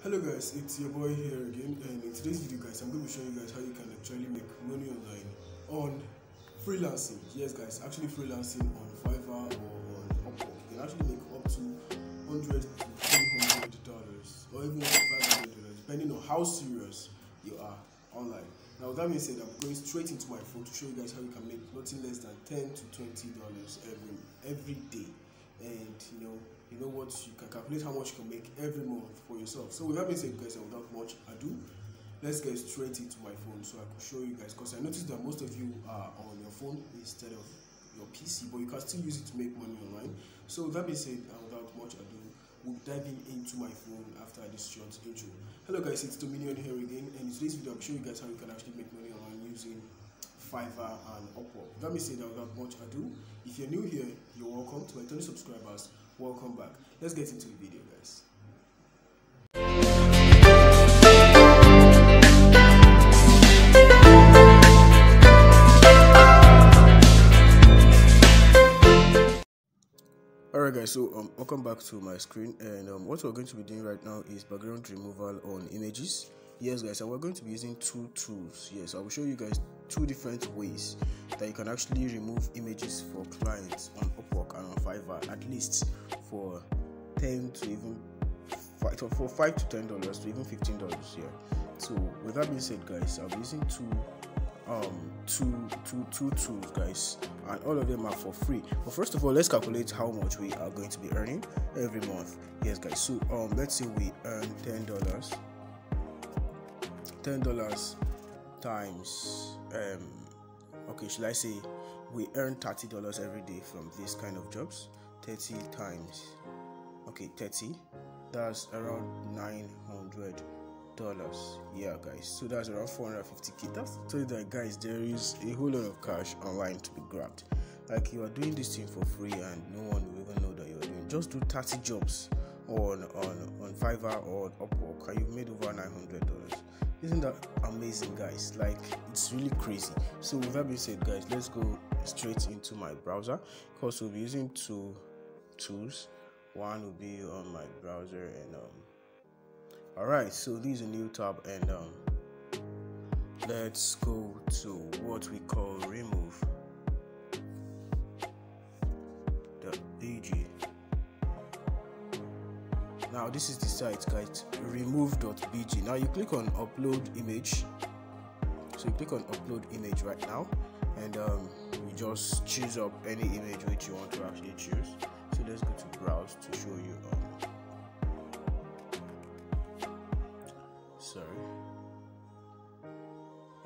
Hello guys, it's your boy here again, and in today's video guys I'm going to show you guys how you can actually make money online on freelancing. Yes guys, actually freelancing on FIVERR or on Upwork. You can actually make up to $100 to $300 or even $500 depending on how serious you are online. Now with that being said, I'm going straight into my phone to show you guys how you can make nothing less than $10 to $20 every day. And you know what, you can calculate how much you can make every month for yourself. So with that being said guys, and without much ado, let's get straight into my phone so I can show you guys, because I noticed that most of you are on your phone instead of your PC, but you can still use it to make money online. So with that being said, and without much ado, we'll dive into my phone after this short intro. Hello guys, it's Dominion here again, and in today's video I'll show you guys how you can actually make money online using FIVERR and Upwork. Let me say that without much ado, if you're new here, you're welcome. To my returning subscribers, welcome back. Let's get into the video guys. Alright guys, so welcome back to my screen, and what we're going to be doing right now is background removal on images. Yes guys, and we're going to be using two tools. Yes, I will show you guys two different ways that you can actually remove images for clients on Upwork and on FIVERR, at least for $5 to $10 to even $15. Yeah. So with that being said guys, I'll be using two tools guys, and all of them are for free. But first of all, let's calculate how much we are going to be earning every month. Yes guys, so let's say we earn $10 times okay, should I say we earn $30 every day from this kind of jobs. 30 times 30, that's around $900. Yeah guys, so that's around 450k. That's to you that guys, there is a whole lot of cash online to be grabbed. Like, you are doing this thing for free and no one will even know that you're doing. Just do 30 jobs on FIVERR or Upwork and you've made over $900. Isn't that amazing guys? Like, it's really crazy. So with that being said guys, let's go straight into my browser, because we'll be using two tools. One will be on my browser, and alright, so this is a new tab, and let's go to what we call remove.bg. Now this is the site guys, remove.bg. Now you click on upload image. So you click on upload image right now, and you just choose up any image which you want to actually choose. So let's go to browse to show you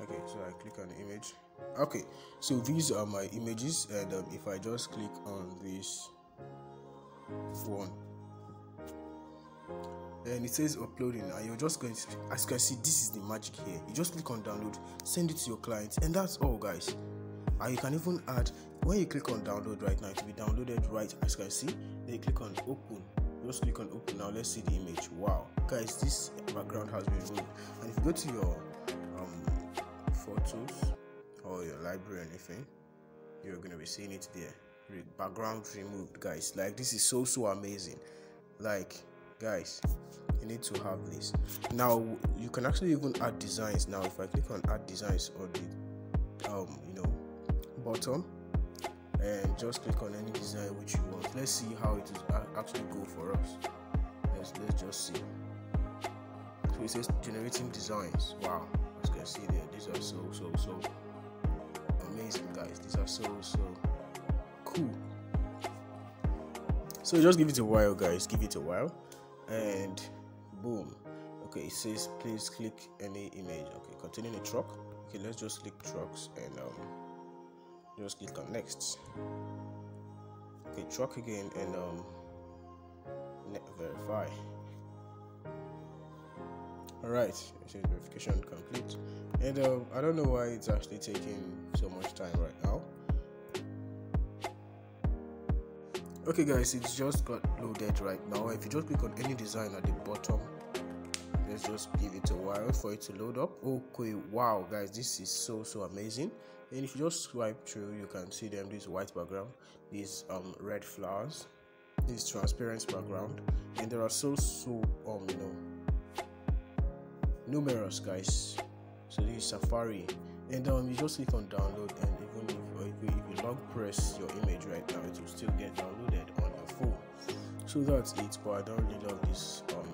okay, so I click on the image. Okay, so these are my images, and if I just click on this one, and it says uploading, and you're just going to, as you can see, this is the magic here. You just click on download, send it to your clients, and that's all guys. And you can even add, when you click on download right now, it will be downloaded right as you can see. Then you click on open, just click on open. Now let's see the image. Wow guys, this background has been removed. And if you go to your photos or your library or anything, you're going to be seeing it there, background removed guys. Like, this is so amazing. Like guys, you need to have this. Now you can actually even add designs. Now if I click on add designs or the bottom, and just click on any design which you want, let's see how it is actually go for us. Let's just see. So it says generating designs. Wow, as you can see there, these are so amazing guys. These are so cool. So just give it a while guys, give it a while, and boom. Okay, it says please click any image. Okay, containing a truck. Okay, let's just click trucks, and just click on next. Okay, truck again, and verify. Alright, it says verification complete, and I don't know why it's actually taking so much time right now. Okay guys, it's just got loaded right now. If you just click on any design at the bottom, let's just give it a while for it to load up. Okay, wow guys, this is so amazing. And if you just swipe through, you can see them. This white background, these red flowers, this transparent background, and there are so numerous, guys. So this is Safari, and you just click on download, and even if you long press your image right now, it will still get downloaded on your phone. So that's it. But I don't really love this all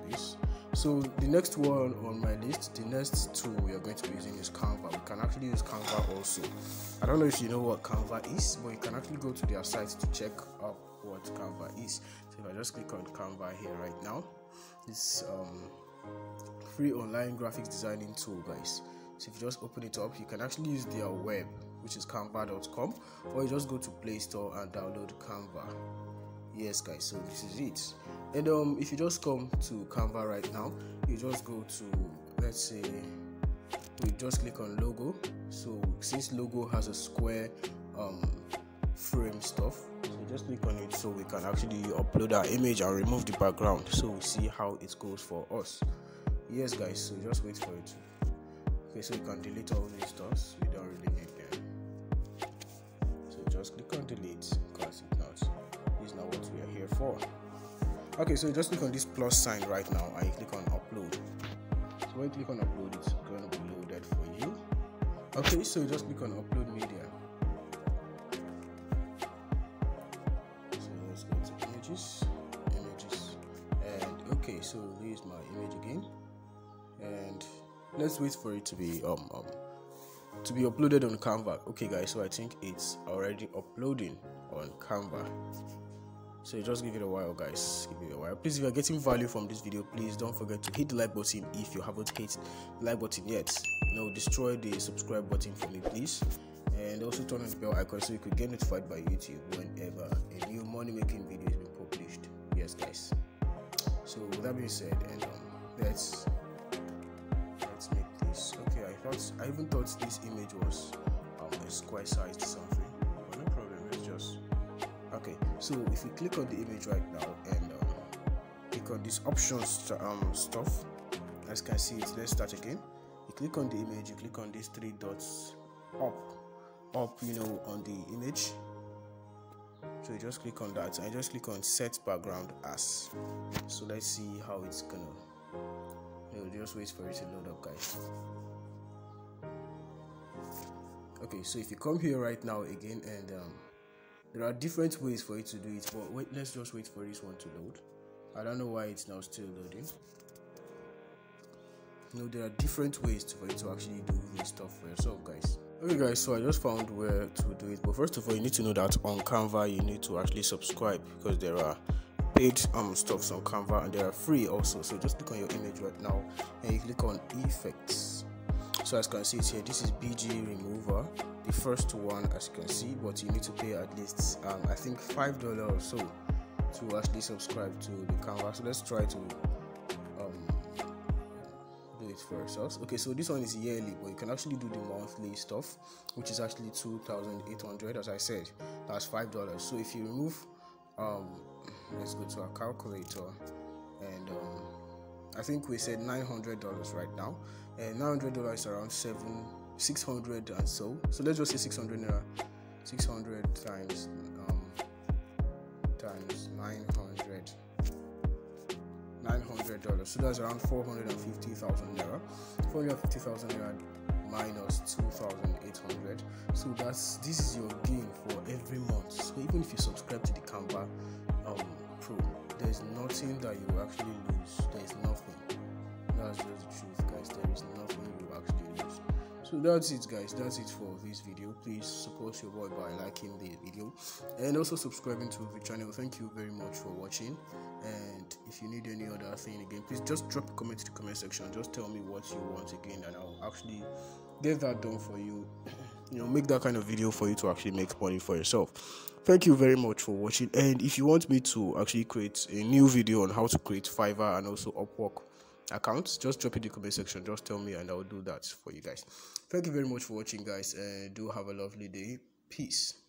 this. So the next one on my list, the next tool we are going to be using is Canva. We can actually use Canva also. I don't know if you know what Canva is, but you can actually go to their site to check up what Canva is. So if I just click on Canva here right now, it's free online graphics designing tool, guys. So if you just open it up, you can actually use their web, which is canva.com, or you just go to Play Store and download Canva. Yes, guys, so this is it. And if you just come to Canva right now, you just go to, let's say, we just click on logo. So since logo has a square frame stuff, so just click on it so we can actually upload our image and remove the background, so we see how it goes for us. Yes, guys, so just wait for it. Okay, so you can delete all these stuff, we don't really need them. So just click on delete, because it's not what we are here for. Okay, so you just click on this plus sign right now and you click on upload. So when you click on upload, it's going to be loaded for you. Okay, so you just click on upload media. So let's go to images, and okay, so this is my image again, and let's wait for it to be uploaded on Canva. Okay, guys, so I think it's already uploading on Canva. So just give it a while, guys. Give it a while. Please, if you are getting value from this video, please don't forget to hit the like button if you haven't hit the like button yet. Destroy the subscribe button for me, please, and also turn on the bell icon so you could get notified by YouTube whenever a new money making video is being published. Yes, guys. So with that being said, and let's make this. Okay, I even thought this image was a square sized something, but no problem. Let's just. Okay, so if you click on the image right now and click on this options stuff, as you can see it, let's start again. You click on the image, you click on these three dots up on the image. So you just click on that and just click on set background as. So let's see how it's gonna, just wait for it to load up, guys. Okay, so if you come here right now again, and there are different ways for you to do it, but wait, let's just wait for this one to load. I don't know why it's now still loading. There are different ways for you to actually do this stuff for yourself, guys. Okay, guys, so I just found where to do it, but first of all, you need to know that on Canva you need to actually subscribe, because there are paid stuffs on Canva and there are free also. So just click on your image right now and you click on effects. So as you can see it here, this is BG remover, the first one, as you can see, but you need to pay at least I think $5 or so to actually subscribe to the Canva. So let's try to do it for ourselves. Okay, so this one is yearly, but you can actually do the monthly stuff, which is actually 2,800. As I said, that's $5. So if you remove let's go to our calculator, and I think we said $900 right now, and $900 is around 600 and so let's just say 600 naira. 600 times 900, so that's around 450,000 naira. 450,000 naira minus 2,800, so this is your gain for every month. So even if you subscribe to the Canva Pro, there's nothing that you will actually lose. There's nothing. That's just the truth, guys. There is nothing you will actually lose. So that's it, guys. That's it for this video. Please support your boy by liking the video and also subscribing to the channel. Thank you very much for watching, and if you need any other thing again, please just drop a comment in the comment section. Just tell me what you want again, and I'll actually get that done for you. Make that kind of video for you to actually make money for yourself. Thank you very much for watching, and if you want me to actually create a new video on how to create FIVERR and also Upwork accounts, just drop it in the comment section. Just tell me and I'll do that for you guys. Thank you very much for watching, guys, and do have a lovely day. Peace.